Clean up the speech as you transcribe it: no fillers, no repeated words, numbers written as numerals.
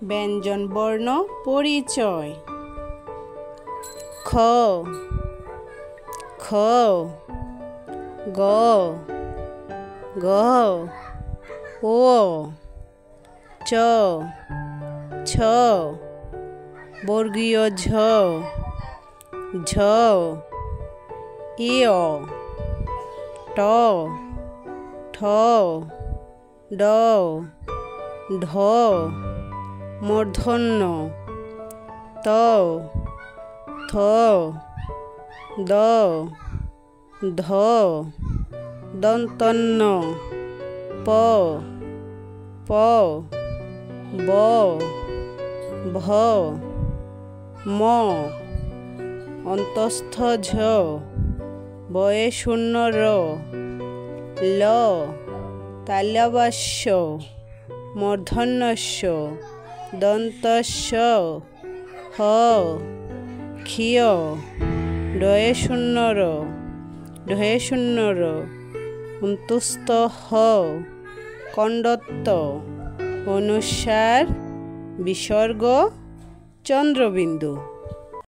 ব্যঞ্জন বর্ণ পরিচয়। খ খ গ গ ও চ ছ বর্গীয় ঝ ঝ ইয় ট ঠ ড ঢ মূর্ধন্য ত থ দ ধ দন্তন্য প প ব ভ ম অন্তস্থ ঝ বয়ে শূন্য র ল তালব্যস্য মূর্ধন্যস্য দন্তস্য হ ক্ষিয় ডয়ে শূন্য র ঢয়ে শূন্য র অন্তুস্থ হ কণ্ডত্ব অনুস্বার বিসর্গ চন্দ্রবিন্দু।